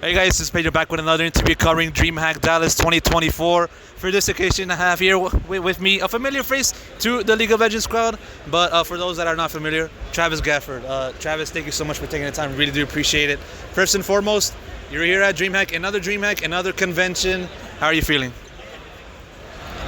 Hey guys, this is Pedro back with another interview covering DreamHack Dallas 2024. For this occasion, I have here with me a familiar face to the League of Legends crowd, but for those that are not familiar, Travis Gafford. Travis, thank you so much for taking the time. Really do appreciate it. First and foremost, you're here at DreamHack, another convention. How are you feeling?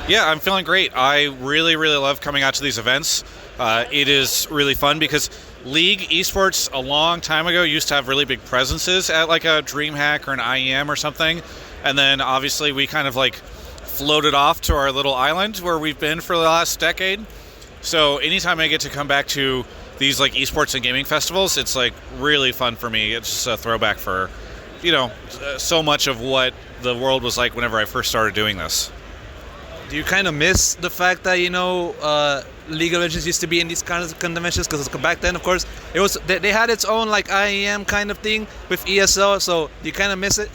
Yeah, I'm feeling great. I really love coming out to these events. It is really fun because League esports a long time ago used to have really big presences at like a DreamHack or an IEM or something, and then obviously we kind of like floated off to our little island where we've been for the last decade. So anytime I get to come back to these like esports and gaming festivals, it's like really fun for me. It's just a throwback for, so much of what the world was like whenever I first started doing this. Do you kind of miss the fact that League of Legends used to be in these kinds of conventions? Because back then, of course, it was they had its own like IEM kind of thing with ESL. So do you kind of miss it?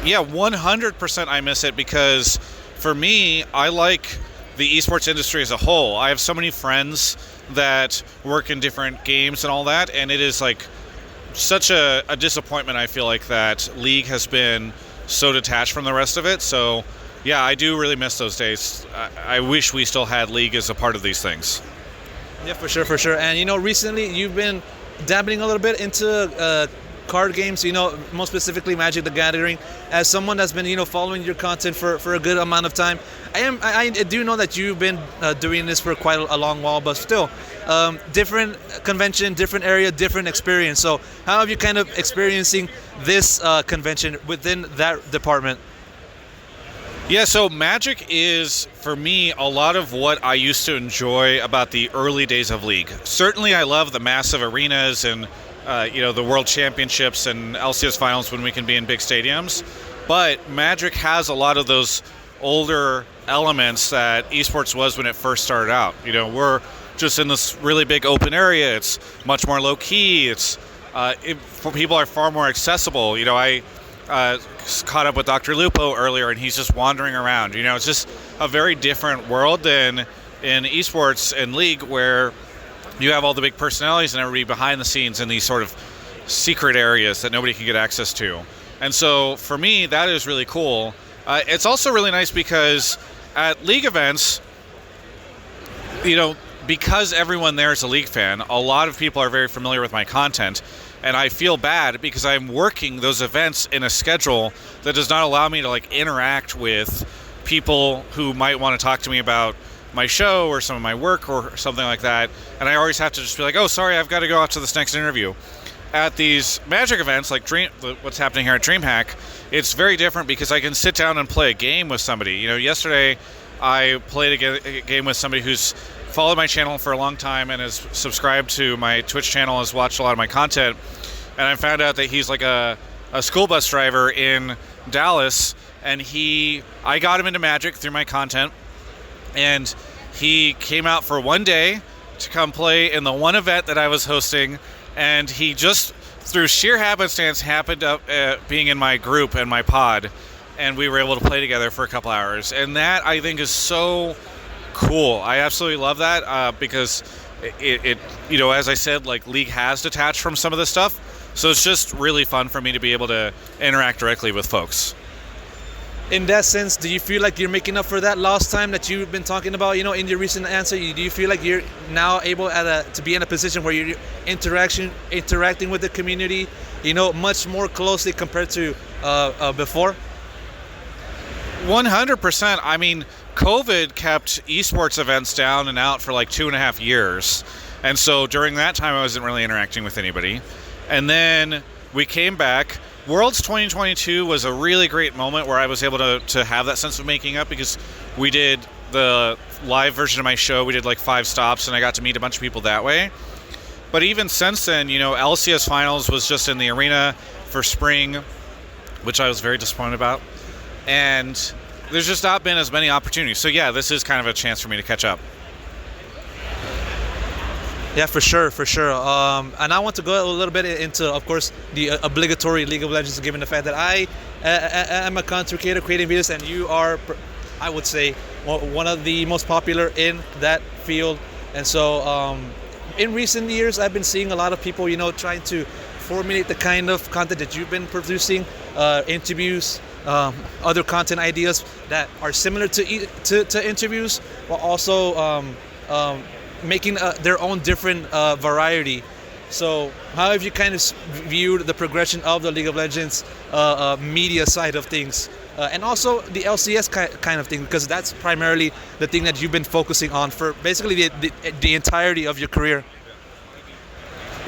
Yeah, 100% I miss it because for me, I like the esports industry as a whole. I have so many friends that work in different games and all that, and it is like such a disappointment, I feel like, that League has been so detached from the rest of it. So yeah, I do really miss those days. I wish we still had League as a part of these things. Yeah, for sure. And recently you've been dabbling a little bit into card games, most specifically Magic the Gathering. As someone that's been, following your content for a good amount of time, I do know that you've been doing this for quite a long while, but still, different convention, different area, different experience. So how have you kind of experiencing this convention within that department? Yeah, so Magic is, for me, a lot of what I used to enjoy about the early days of League. Certainly I love the massive arenas and, the World Championships and LCS finals when we can be in big stadiums. But Magic has a lot of those older elements that esports was when it first started out. We're just in this really big open area. It's much more low-key. People are far more accessible. I caught up with Dr. Lupo earlier, and he's just wandering around. It's just a very different world than in esports and League, where you have all the big personalities and everybody behind the scenes in these sort of secret areas that nobody can get access to. And so for me, that is really cool. It's also really nice because at League events, because everyone there is a League fan, a lot of people are very familiar with my content. And I feel bad because I'm working those events in a schedule that does not allow me to interact with people who might want to talk to me about my show or some of my work or something like that. And I always have to just be like, oh, sorry, I've got to go out to this next interview. At these Magic events, like what's happening here at DreamHack, it's very different because I can sit down and play a game with somebody. Yesterday I played a game with somebody who's followed my channel for a long time and has subscribed to my Twitch channel, has watched a lot of my content, and I found out that he's like a school bus driver in Dallas, and I got him into Magic through my content, and he came out for one day to come play in the one event that I was hosting, and he just, through sheer happenstance, happened up being in my group and my pod, and we were able to play together for a couple hours, and that I think is so cool. I absolutely love that because it as I said, League has detached from some of this stuff, so it's just really fun for me to be able to interact directly with folks. In that sense, do you feel like you're making up for that lost time that you've been talking about, in your recent answer? Do you feel like you're now able to be in a position where you're interacting with the community, much more closely compared to before? 100%. I mean, COVID kept esports events down and out for 2.5 years. And so during that time, I wasn't really interacting with anybody. And then we came back. Worlds 2022 was a really great moment where I was able to have that sense of making up because we did the live version of my show. We did 5 stops, and I got to meet a bunch of people that way. But even since then, LCS finals was just in the arena for spring, which I was very disappointed about. And there's just not been as many opportunities. So yeah, this is kind of a chance for me to catch up. Yeah, for sure. And I want to go a little bit into, of course, the obligatory League of Legends, given the fact that I am a content creator creating videos, and you are, I would say, one of the most popular in that field. And so in recent years, I've been seeing a lot of people, trying to formulate the kind of content that you've been producing, interviews, other content ideas that are similar to interviews, while also making their own different variety. So how have you kind of viewed the progression of the League of Legends media side of things? And also the LCS kind of thing, because that's primarily the thing that you've been focusing on for basically the entirety of your career.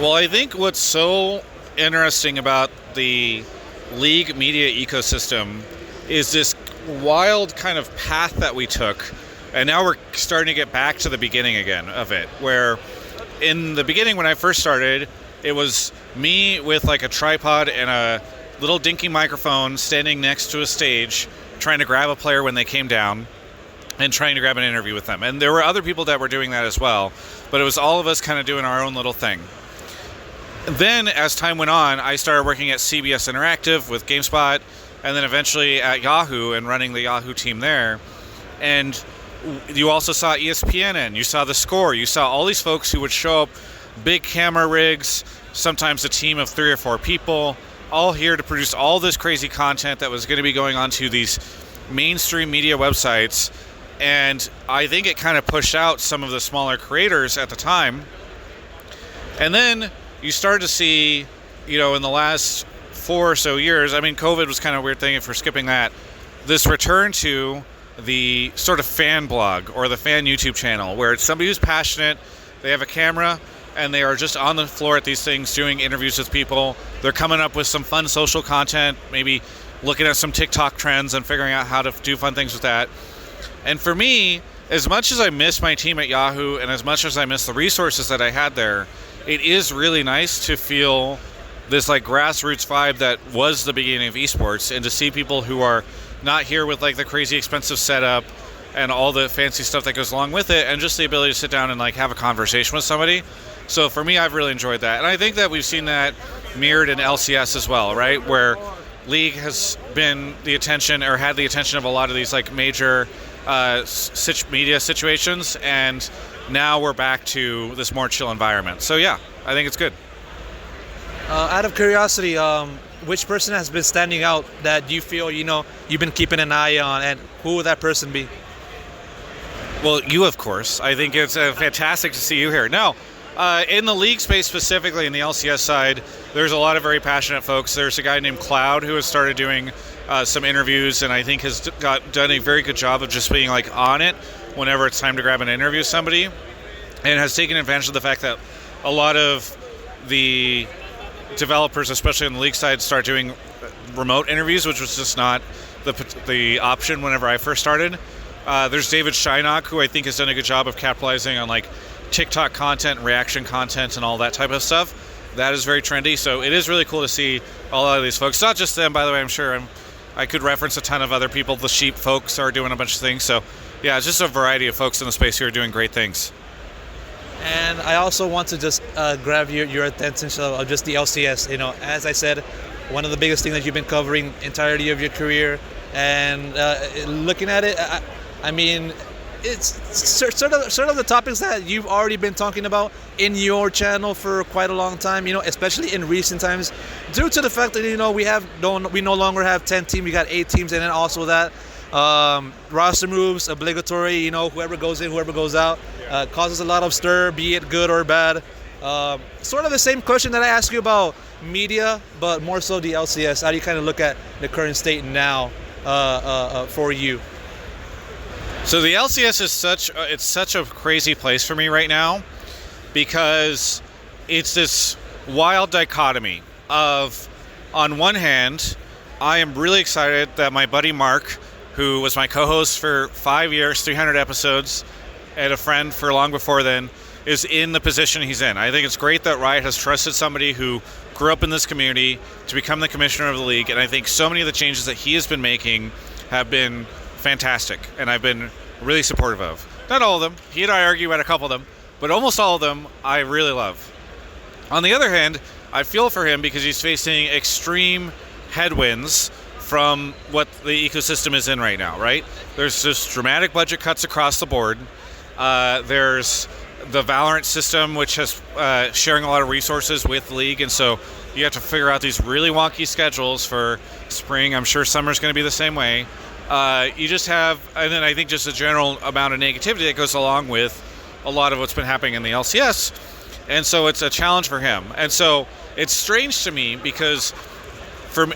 Well, I think what's so interesting about the League media ecosystem is this wild kind of path that we took, and now we're starting to get back to the beginning again of it, where in the beginning when I first started, it was me with like a tripod and a little dinky microphone standing next to a stage trying to grab a player when they came down and trying to grab an interview with them. And there were other people that were doing that as well, but it was all of us kind of doing our own little thing. Then as time went on, I started working at CBS Interactive with GameSpot, and then eventually at Yahoo and running the Yahoo team there. And you also saw ESPN, you saw The Score, you saw all these folks who would show up, big camera rigs, sometimes a team of 3 or 4 people, all here to produce all this crazy content that was going to be going on to these mainstream media websites. And I think it kind of pushed out some of the smaller creators at the time. And then you started to see, in the last 4 or so years, I mean, COVID was kind of a weird thing if we're skipping that, this return to the sort of fan blog or the fan YouTube channel, where it's somebody who's passionate, they have a camera, and they are just on the floor at these things doing interviews with people. They're coming up with some fun social content, maybe looking at some TikTok trends and figuring out how to do fun things with that. And for me, as much as I miss my team at Yahoo and as much as I miss the resources that I had there, it is really nice to feel this like grassroots vibe that was the beginning of esports, and to see people who are not here with like the crazy expensive setup and all the fancy stuff that goes along with it, and just the ability to sit down and like have a conversation with somebody. So for me, I've really enjoyed that. And I think that we've seen that mirrored in LCS as well, right? Where League has been the attention, or had the attention of a lot of these like major media situations, and now we're back to this more chill environment. So yeah, I think it's good. Out of curiosity, which person has been standing out that you feel you've been keeping an eye on, and who would that person be? Well, you, of course. I think it's fantastic to see you here. No, in the League space specifically, in the LCS side, there's a lot of very passionate folks. There's a guy named Cloud who has started doing some interviews, and I think has done a very good job of just being like on it whenever it's time to grab an interview with somebody, and has taken advantage of the fact that a lot of the developers, especially on the League side, start doing remote interviews, which was just not the option whenever I first started. There's David Shynock, who I think has done a good job of capitalizing on like TikTok content, reaction content, and all that type of stuff. That is very trendy, so it is really cool to see a lot of these folks. Not just them, by the way, I'm sure. I could reference a ton of other people. The Sheep folks are doing a bunch of things. So yeah, it's just a variety of folks in the space who are doing great things. And I also want to just grab your attention of just the LCS. As I said, one of the biggest things that you've been covering entirety of your career, and looking at it, I mean, it's sort of the topics that you've already been talking about in your channel for quite a long time. Especially in recent times, due to the fact that we no longer have 10 teams, we got 8 teams, and then also that roster moves obligatory. Whoever goes in, whoever goes out, causes a lot of stir, be it good or bad. Sort of the same question that I asked you about media, but more so the LCS. How do you kind of look at the current state now for you? So the LCS is such a crazy place for me right now, because it's this wild dichotomy of, on one hand, I am really excited that my buddy Mark, who was my co-host for 5 years, 300 episodes, and a friend for long before then, is in the position he's in. I think it's great that Riot has trusted somebody who grew up in this community to become the commissioner of the league, and I think so many of the changes that he has been making have been fantastic, and I've been really supportive of. Not all of them. He and I argue about a couple of them, but almost all of them I really love. On the other hand, I feel for him because he's facing extreme headwinds from what the ecosystem is in right now, right? There's just dramatic budget cuts across the board. There's the Valorant system, which has sharing a lot of resources with the league, and so you have to figure out these really wonky schedules for spring. I'm sure summer's going to be the same way. You just have, and then I think just a general amount of negativity that goes along with a lot of what's been happening in the LCS, and so it's a challenge for him. And so it's strange to me because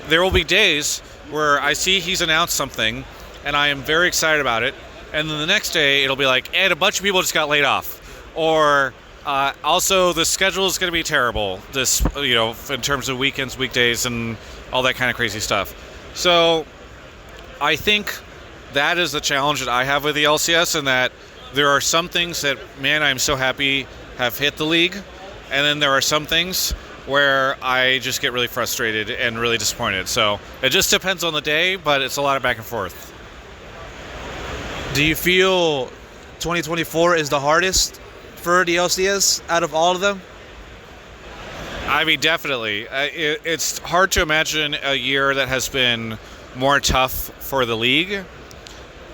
there will be days where I see he's announced something, and I am very excited about it, and then the next day it'll be like, and a bunch of people just got laid off, or also the schedule is going to be terrible this, in terms of weekends, weekdays, and all that kind of crazy stuff. So I think that is the challenge that I have with the LCS, and that there are some things that, man, I'm so happy have hit the league, and then there are some things where I just get really frustrated and really disappointed. So it just depends on the day, but it's a lot of back and forth. Do you feel 2024 is the hardest for the LCS out of all of them? I mean, definitely. It's hard to imagine a year that has been more tough for the league.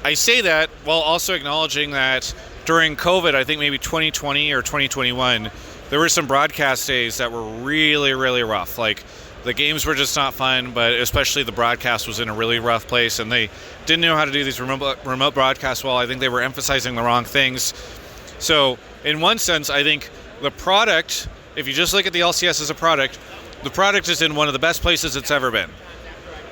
I say that while also acknowledging that during COVID, I think maybe 2020 or 2021, there were some broadcast days that were really, really rough. Like, the games were just not fun, but especially the broadcast was in a really rough place, and they didn't know how to do these remote broadcasts well. I think they were emphasizing the wrong things. So, in one sense, I think the product, if you just look at the LCS as a product, the product is in one of the best places it's ever been.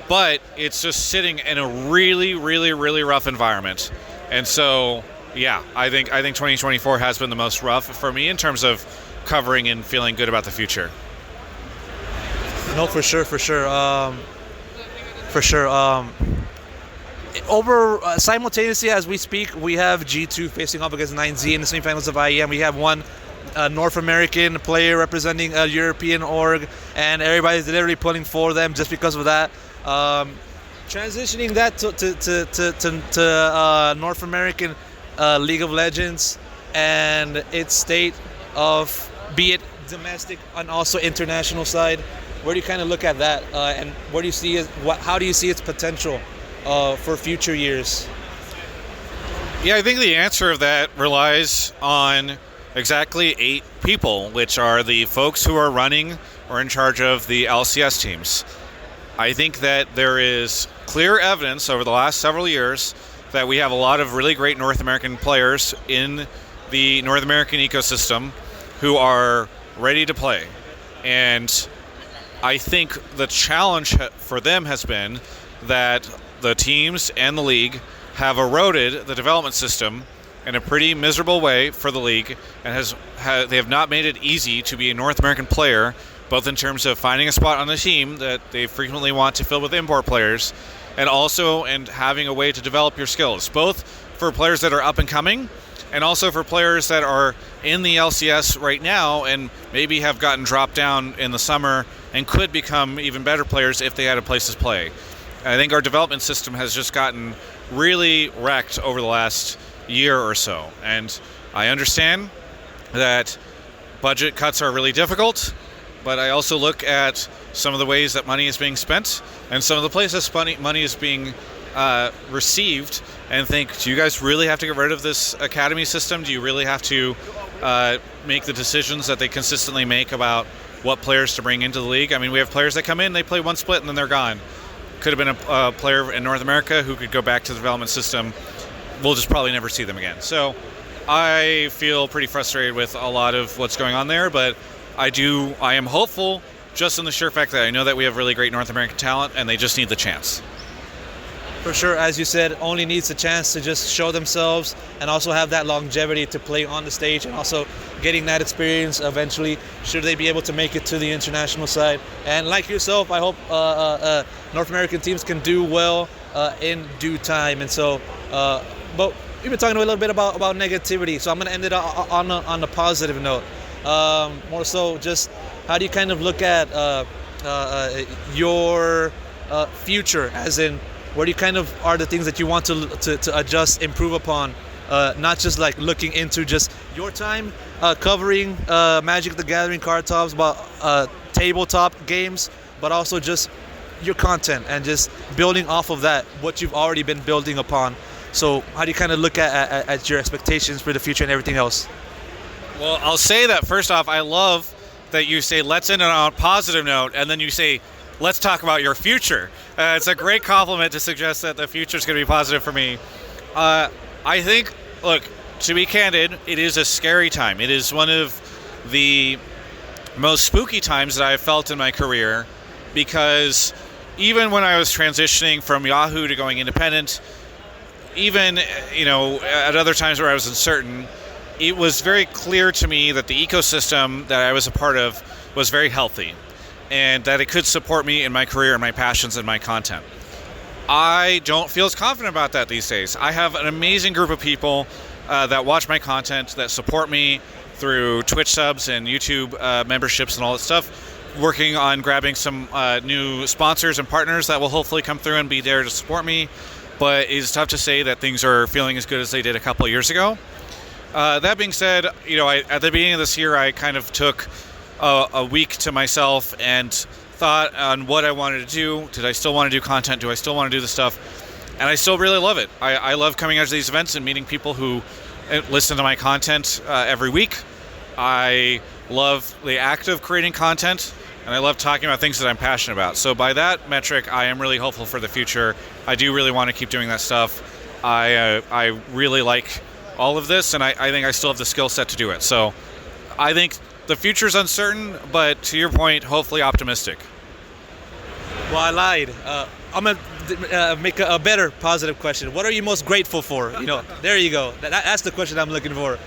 But it's just sitting in a really, really, really rough environment. And so, yeah, I think 2024 has been the most rough for me in terms of covering and feeling good about the future. No, for sure. Simultaneously as we speak, we have G2 facing off against 9Z in the semifinals of IEM. We have one North American player representing a European org, and everybody's literally pulling for them just because of that. Transitioning that to North American League of Legends and its state of, be it domestic and also international side, where do you kind of look at that, and where do you see how do you see its potential for future years? Yeah, I think the answer of that relies on exactly 8 people, which are the folks who are running or in charge of the LCS teams. I think that there is clear evidence over the last several years that we have a lot of really great North American players in the North American ecosystem who are ready to play. And I think the challenge for them has been that the teams and the league have eroded the development system in a pretty miserable way for the league, and they have not made it easy to be a North American player, both in terms of finding a spot on the team that they frequently want to fill with import players, and also in having a way to develop your skills, both for players that are up and coming and also for players that are in the LCS right now and maybe have gotten dropped down in the summer and could become even better players if they had a place to play. I think our development system has just gotten really wrecked over the last year or so, and I understand that budget cuts are really difficult, but I also look at some of the ways that money is being spent and some of the places money is being received, and think, do you guys really have to get rid of this academy system? Do you really have to make the decisions that they consistently make about what players to bring into the league? I mean, we have players that come in, they play one split, and then they're gone. Could have been a player in North America who could go back to the development system. We'll just probably never see them again. So I feel pretty frustrated with a lot of what's going on there, but I am hopeful just in the sheer fact that I know that we have really great North American talent, and they just need the chance. For sure, as you said, only needs a chance to just show themselves and also have that longevity to play on the stage, and also getting that experience eventually should they be able to make it to the international side. And like yourself, I hope North American teams can do well in due time. And so, but we've been talking a little bit about negativity, so I'm going to end it on a positive note. More so, just how do you kind of look at your future, as in, what do you kind of are the things that you want to adjust, improve upon, not just like looking into just your time covering Magic the Gathering card tops, but tabletop games, but also just your content and just building off of that, what you've already been building upon. So how do you kind of look at your expectations for the future and everything else? Well, I'll say that first off, I love that you say let's end on a positive note, and then you say let's talk about your future. It's a great compliment to suggest that the future is going to be positive for me. I think, look, to be candid, it is a scary time. It is one of the most spooky times that I've felt in my career, because even when I was transitioning from Yahoo to going independent, even, at other times where I was uncertain, it was very clear to me that the ecosystem that I was a part of was very healthy and that it could support me in my career and my passions and my content. I don't feel as confident about that these days. I have an amazing group of people that watch my content, that support me through Twitch subs and YouTube memberships and all that stuff, working on grabbing some new sponsors and partners that will hopefully come through and be there to support me. But it's tough to say that things are feeling as good as they did a couple of years ago. That being said, at the beginning of this year, I kind of took a week to myself and thought on what I wanted to do. Did I still want to do content? Do I still want to do this stuff? And I still really love it. I love coming out to these events and meeting people who listen to my content every week. I love the act of creating content, and I love talking about things that I'm passionate about. So by that metric, I am really hopeful for the future. I do really want to keep doing that stuff. I really like all of this, and I think I still have the skill set to do it. So I think the future's uncertain, but to your point, hopefully optimistic. Well, I lied. I'm going to make a better positive question. What are you most grateful for? There you go. That's the question I'm looking for.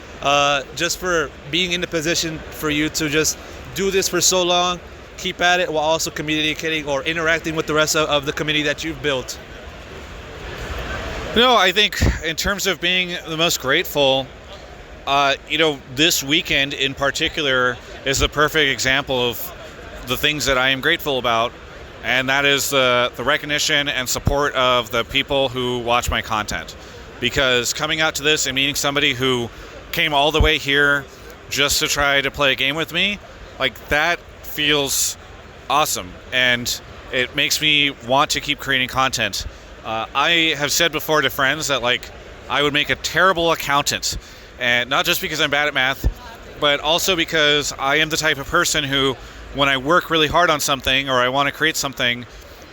Just for being in the position for you to just do this for so long, keep at it while also communicating or interacting with the rest of the community that you've built. I think in terms of being the most grateful, this weekend in particular is the perfect example of the things that I am grateful about, and that is the recognition and support of the people who watch my content. Because coming out to this and meeting somebody who came all the way here just to try to play a game with me, that feels awesome, and it makes me want to keep creating content. I have said before to friends that I would make a terrible accountant, and not just because I'm bad at math, but also because I am the type of person who, when I work really hard on something or I want to create something,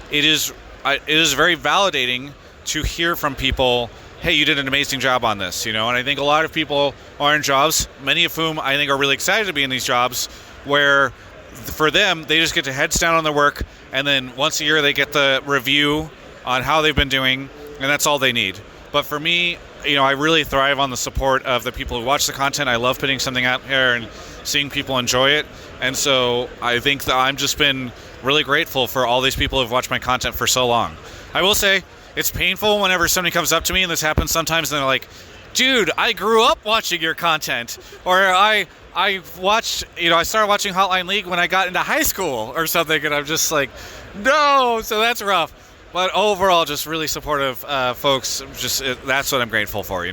it is very validating to hear from people, hey, you did an amazing job on this, and I think a lot of people are in jobs, many of whom I think are really excited to be in these jobs, where for them, they just get to heads down on their work, and then once a year they get the review on how they've been doing, and that's all they need. But for me, I really thrive on the support of the people who watch the content. I love putting something out there and seeing people enjoy it. And so I think that I've just been really grateful for all these people who've watched my content for so long. I will say, it's painful whenever somebody comes up to me, and this happens sometimes, and they're like, dude, I grew up watching your content. Or I watched, I started watching Hotline League when I got into high school or something, and I'm just like, no, so that's rough. But overall, just really supportive folks. That's what I'm grateful for,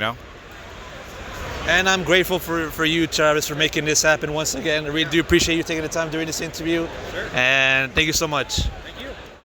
And I'm grateful for you, Travis, for making this happen once again. I really do appreciate you taking the time doing this interview. Sure. And thank you so much.